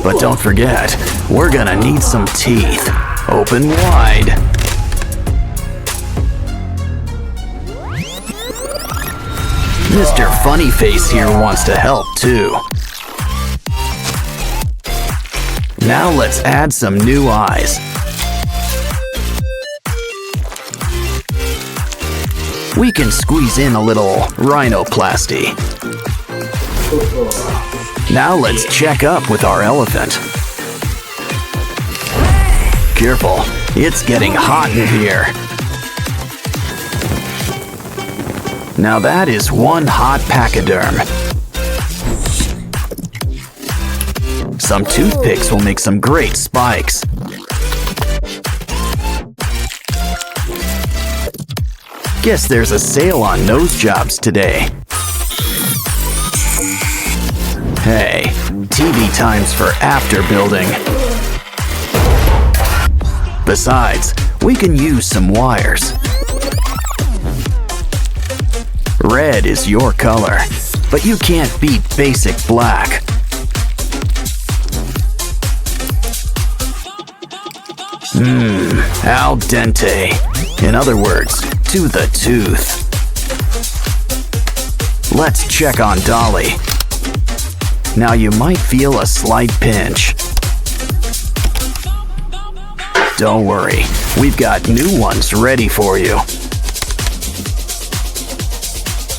But don't forget, we're gonna need some teeth. Open wide. Mr. Funnyface here wants to help too. Now let's add some new eyes. We can squeeze in a little rhinoplasty. Now let's check up with our elephant. Careful, it's getting hot in here. Now that is one hot pachyderm. Some toothpicks will make some great spikes. Guess there's a sale on nose jobs today. Hey, TV times for after building. Besides, we can use some wires. Red is your color, but you can't beat basic black. Al dente. In other words, to the tooth. Let's check on Dolly. Now you might feel a slight pinch. Don't worry, we've got new ones ready for you.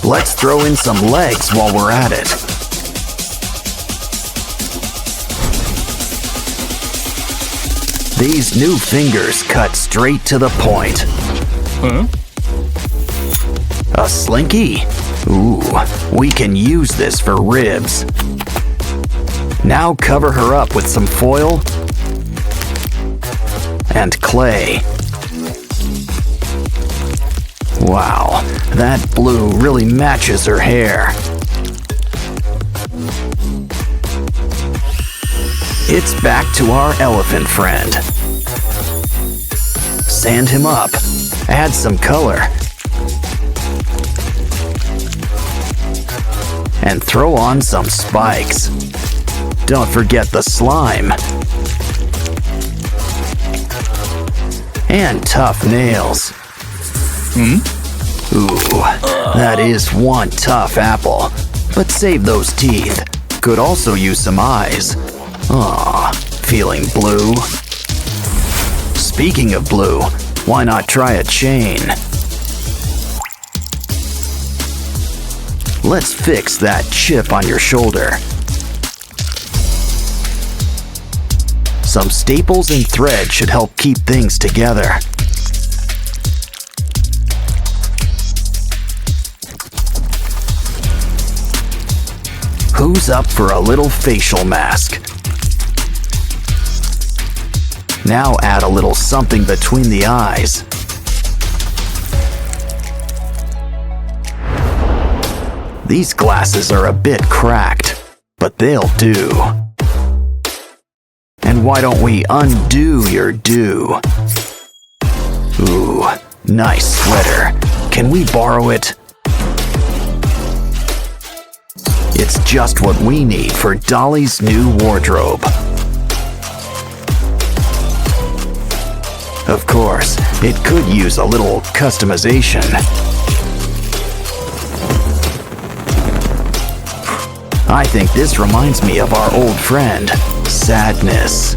Let's throw in some legs while we're at it. These new fingers cut straight to the point. A slinky? Ooh, we can use this for ribs. Now cover her up with some foil and clay. Wow, that blue really matches her hair. It's back to our elephant friend. Sand him up, add some color, and throw on some spikes. Don't forget the slime. And tough nails. Ooh, that is one tough apple. But save those teeth. Could also use some eyes. Aw, feeling blue? Speaking of blue, why not try a chain? Let's fix that chip on your shoulder. Some staples and thread should help keep things together. Who's up for a little facial mask? Now add a little something between the eyes. These glasses are a bit cracked, but they'll do. And why don't we undo your do? Ooh, nice sweater. Can we borrow it? It's just what we need for Dolly's new wardrobe. Of course, it could use a little customization. I think this reminds me of our old friend, Sadness.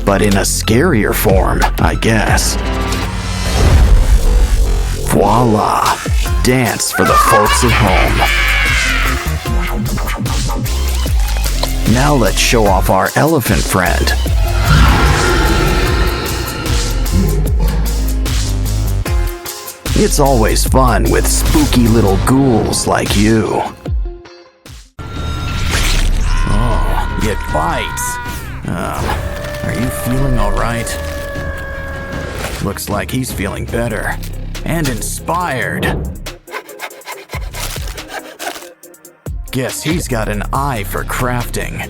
But in a scarier form, I guess. Voila! Dance for the folks at home. Now let's show off our elephant friend. It's always fun with spooky little ghouls like you. Oh, it bites. Are you feeling all right? Looks like he's feeling better and inspired. Guess he's got an eye for crafting.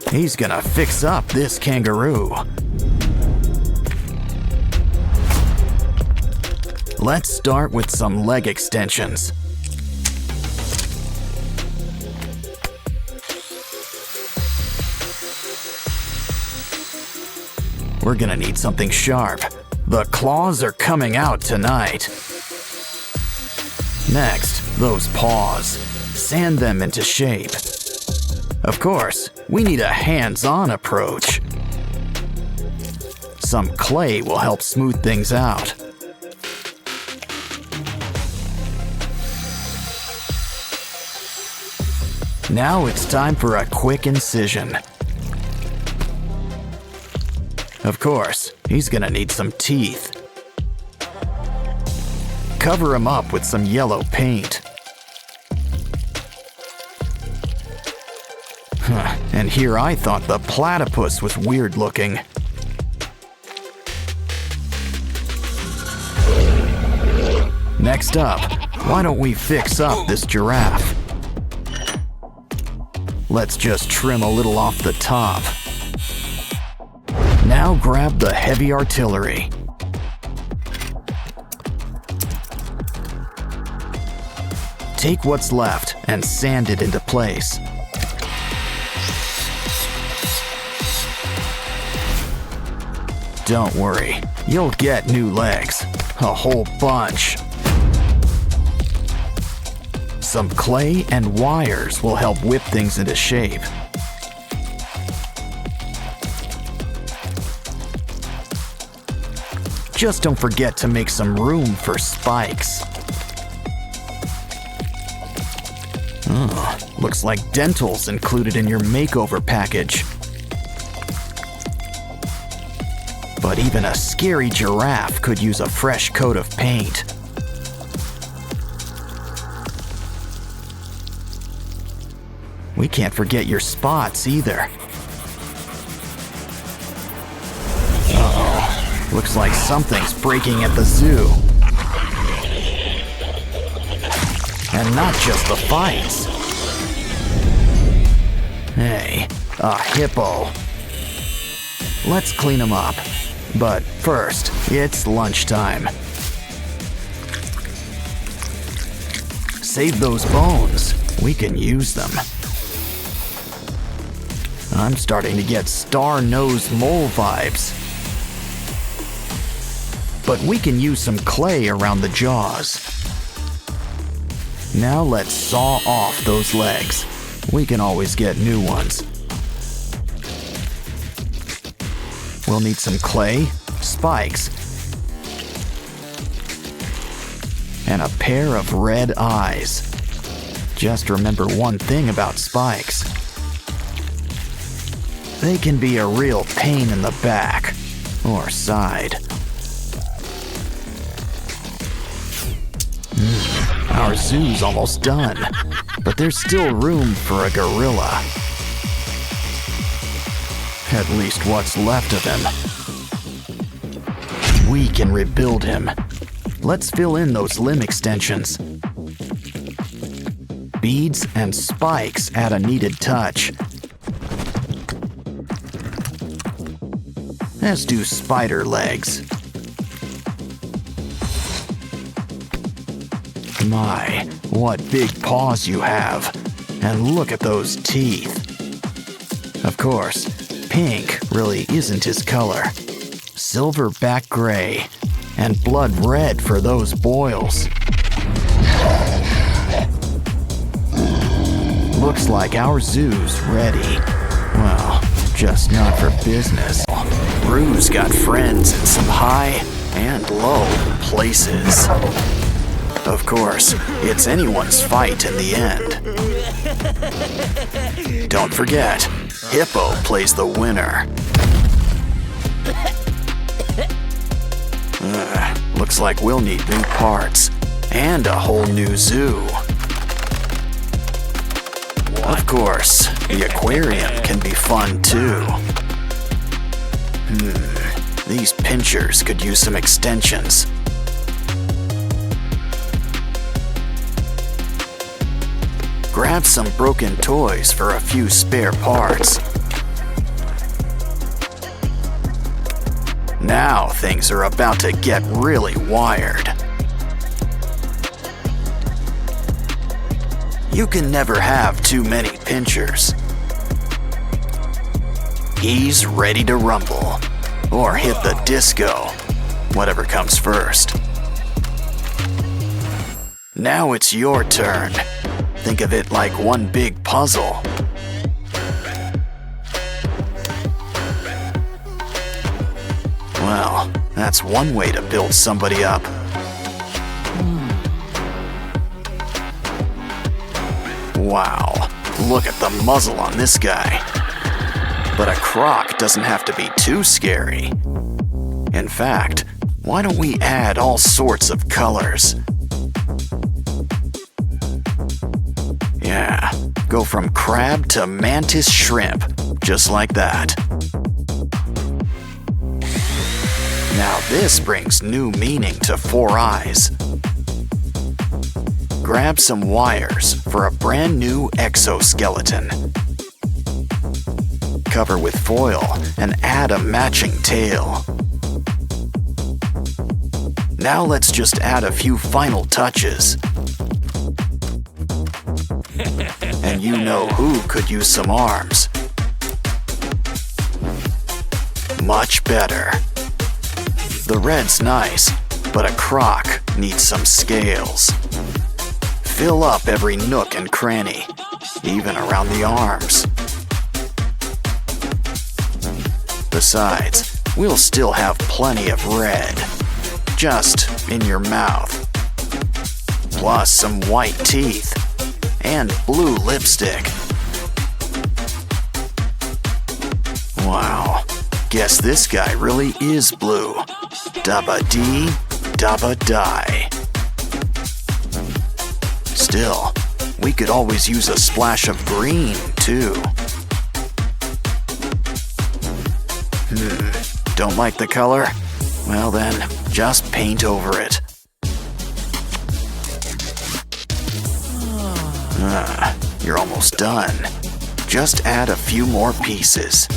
He's gonna fix up this kangaroo. Let's start with some leg extensions. we're gonna need something sharp. The claws are coming out tonight. Next, those paws. Sand them into shape. Of course, we need a hands-on approach. Some clay will help smooth things out. Now it's time for a quick incision. Of course, he's gonna need some teeth. Cover him up with some yellow paint. And here I thought the platypus was weird looking. Next up, why don't we fix up this giraffe? Let's just trim a little off the top. Now grab the heavy artillery. Take what's left and sand it into place. Don't worry, you'll get new legs. A whole bunch. Some clay and wires will help whip things into shape. Just don't forget to make some room for spikes. Looks like dental's included in your makeover package. But even a scary giraffe could use a fresh coat of paint. We can't forget your spots either. Uh-oh. Looks like something's breaking at the zoo. And not just the fights. Hey, a hippo. Let's clean him up. But first, it's lunchtime. Save those bones. We can use them. I'm starting to get star-nosed mole vibes. But we can use some clay around the jaws. Now let's saw off those legs. We can always get new ones. We'll need some clay, spikes, and a pair of red eyes. Just remember one thing about spikes. They can be a real pain in the back or side. Our zoo's almost done, but there's still room for a gorilla. At least what's left of him. We can rebuild him. Let's fill in those limb extensions. Beads and spikes add a needed touch. As do spider legs. My, what big paws you have. And look at those teeth. Of course, pink really isn't his color. Silverback gray and blood red for those boils. Looks like our zoo's ready. Well, just not for business. Rue's got friends in some high and low places. Of course, it's anyone's fight in the end. Don't forget, Hippo plays the winner. Looks like we'll need new parts and a whole new zoo. Of course, the aquarium can be fun too. These pinchers could use some extensions. Grab some broken toys for a few spare parts. Now things are about to get really wired. You can never have too many pinchers. He's ready to rumble. or hit the disco. Whatever comes first. Now it's your turn. Think of it like one big puzzle. Well, that's one way to build somebody up. Wow, look at the muzzle on this guy. But a croc doesn't have to be too scary. In fact, why don't we add all sorts of colors? Yeah, go from crab to mantis shrimp, just like that. Now this brings new meaning to 4 eyes. Grab some wires for a brand new exoskeleton. Cover with foil and add a matching tail. Now let's just add a few final touches. And you know who could use some arms. Much better. The red's nice, but a croc needs some scales. Fill up every nook and cranny, even around the arms. Besides, we'll still have plenty of red, just in your mouth. Plus some white teeth and blue lipstick. Wow, guess this guy really is blue. Dabba dee, dabba die. Still, we could always use a splash of green, too. Don't like the color? Well then, just paint over it. You're almost done. Just add a few more pieces.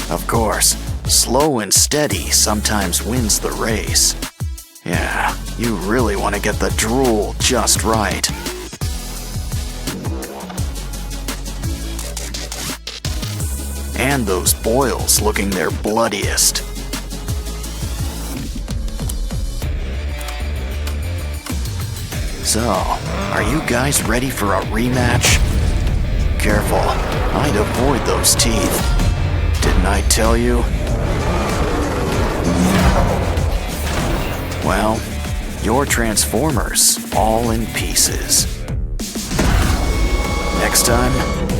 Of course, slow and steady sometimes wins the race. Yeah, you really want to get the drool just right. And those boils looking their bloodiest. So, are you guys ready for a rematch? Careful, I'd avoid those teeth. Didn't I tell you? Well, your Transformers all in pieces. Next time,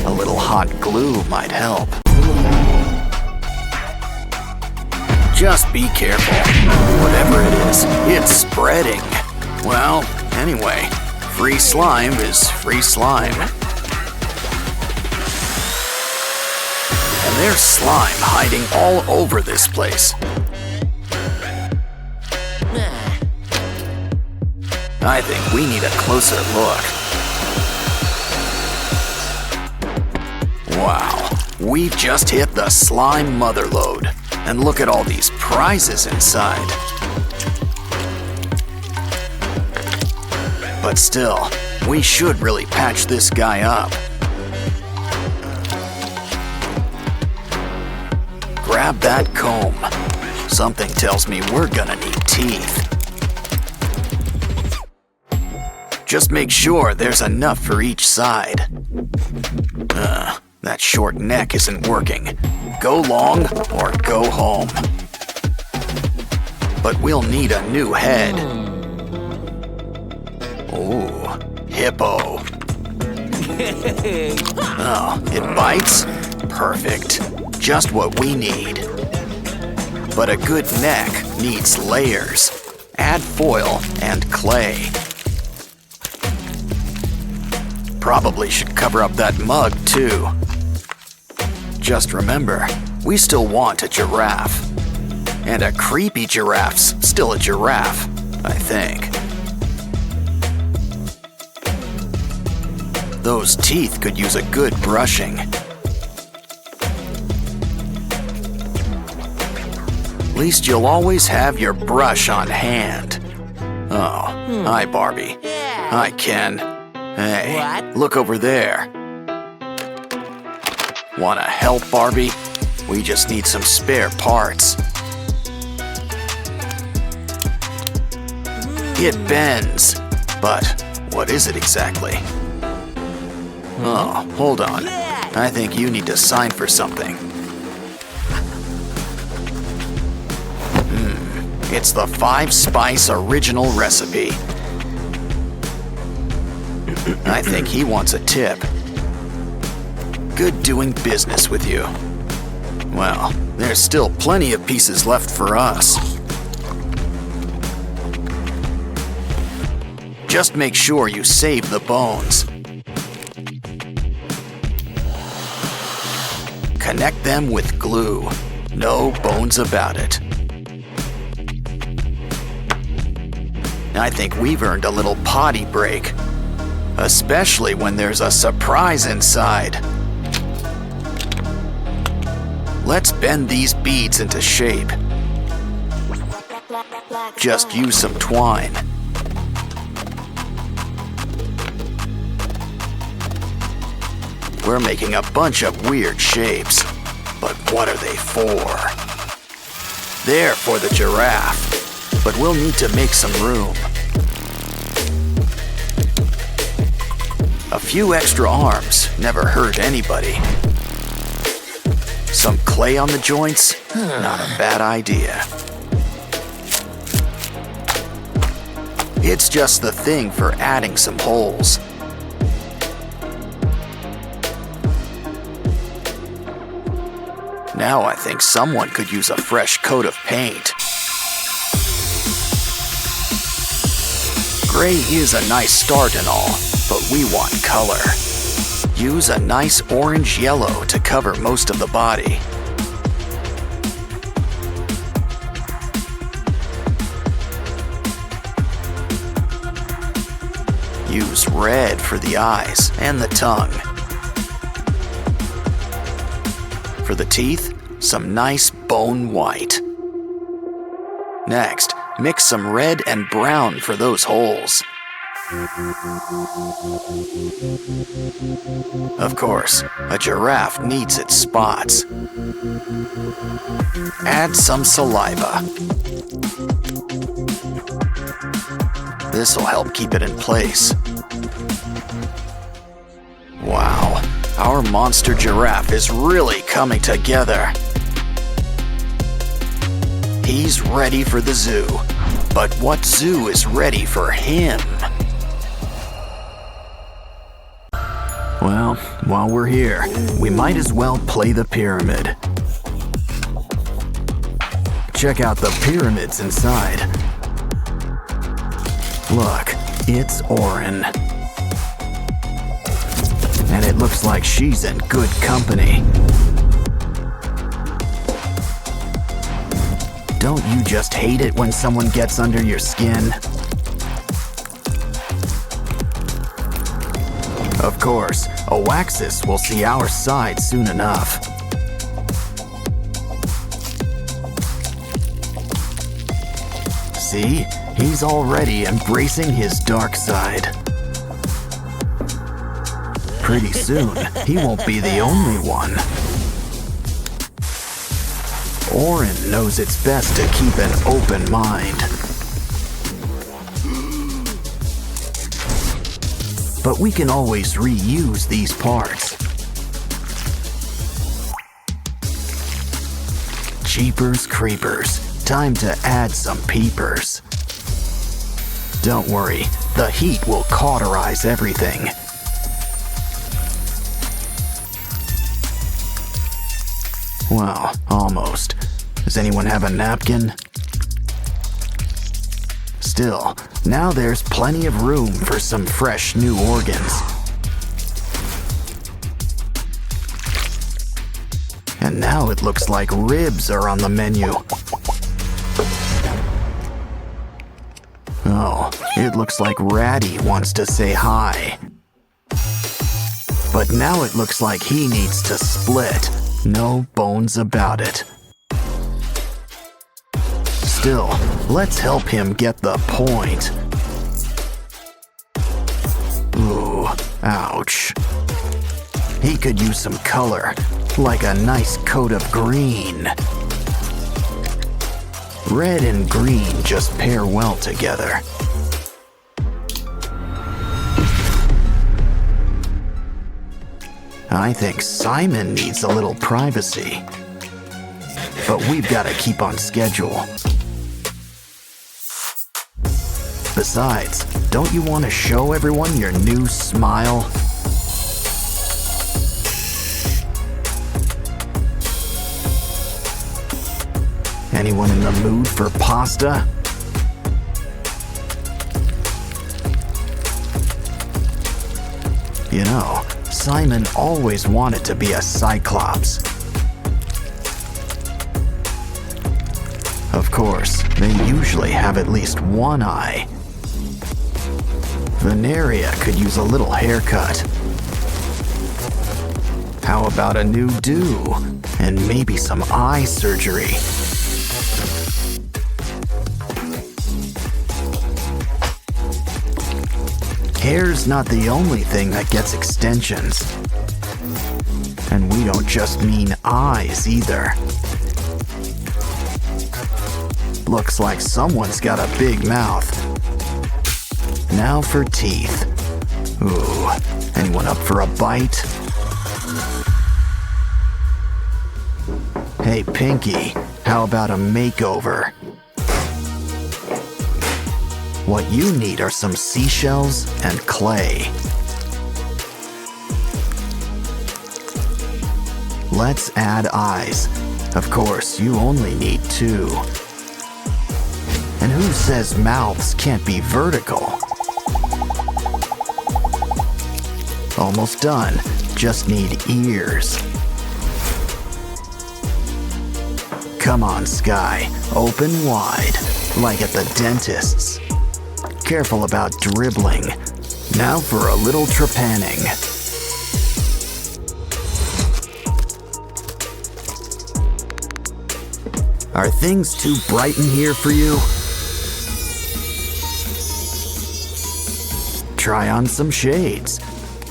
a little hot glue might help. Just be careful. Whatever it is, it's spreading. Well, anyway, free slime is free slime. And there's slime hiding all over this place. I think we need a closer look. Wow, we've just hit the slime motherlode. And look at all these prizes inside. But still, we should really patch this guy up. Grab that comb. Something tells me we're gonna need teeth. Just make sure there's enough for each side. That short neck isn't working. Go long or go home. But we'll need a new head. Ooh, Hippo. Oh, it bites? Perfect. Just what we need. But a good neck needs layers. Add foil and clay. Probably should cover up that mug too. Just remember, we still want a giraffe. And a creepy giraffe's still a giraffe, I think. Those teeth could use a good brushing. At least you'll always have your brush on hand. Oh, hi Barbie. Hi Ken. Hey, look over there. Wanna help, Barbie? We just need some spare parts. It bends. But what is it exactly? Oh, hold on. I think you need to sign for something. It's the 5-spice original recipe. I think he wants a tip. Good doing business with you. Well, there's still plenty of pieces left for us. Just make sure you save the bones. Connect them with glue. No bones about it. I think we've earned a little potty break. Especially when there's a surprise inside. Let's bend these beads into shape. Just use some twine. We're making a bunch of weird shapes, but what are they for? They're for the giraffe, but we'll need to make some room. A few extra arms never hurt anybody. Some clay on the joints? Not a bad idea. It's just the thing for adding some holes. Now I think someone could use a fresh coat of paint. Gray is a nice start and all, but we want color. Use a nice orange-yellow to cover most of the body. Use red for the eyes and the tongue. For the teeth, some nice bone white. Next, mix some red and brown for those holes. Of course, a giraffe needs its spots. Add some saliva. This'll help keep it in place. Wow, our monster giraffe is really coming together. He's ready for the zoo, but what zoo is ready for him? Well, while we're here, we might as well play the pyramid. Check out the pyramids inside. Look, it's Orin. And it looks like she's in good company. Don't you just hate it when someone gets under your skin? Of course, Oaxis will see our side soon enough. See? He's already embracing his dark side. Pretty soon, he won't be the only one. Orin knows it's best to keep an open mind. But we can always reuse these parts. Jeepers creepers, time to add some peepers. Don't worry, the heat will cauterize everything. Well, almost. Does anyone have a napkin? Still, now there's plenty of room for some fresh new organs. And now it looks like ribs are on the menu. Oh, it looks like Ratty wants to say hi. But now it looks like he needs to split. No bones about it. Still, let's help him get the point. Ooh, ouch. He could use some color. like a nice coat of green. Red and green just pair well together. I think Simon needs a little privacy. But we've got to keep on schedule. Besides, don't you want to show everyone your new smile? Anyone in the mood for pasta? You know, Simon always wanted to be a Cyclops. Of course, they usually have at least one eye. Veneria could use a little haircut. How about a new do? And maybe some eye surgery. Hair's not the only thing that gets extensions. And we don't just mean eyes either. Looks like someone's got a big mouth. Now for teeth. Ooh, anyone up for a bite? Hey Pinky, how about a makeover? What you need are some seashells and clay. Let's add eyes. Of course, you only need 2. And who says mouths can't be vertical? Almost done. Just need ears. Come on, Sky. Open wide, like at the dentist's. Careful about dribbling. Now for a little trepanning. Are things too bright in here for you? Try on some shades,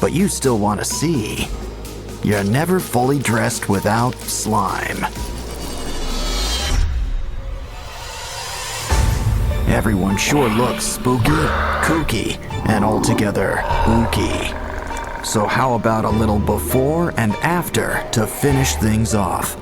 but you still want to see. You're never fully dressed without slime. Everyone sure looks spooky, kooky, and altogether ooky. So how about a little before and after to finish things off?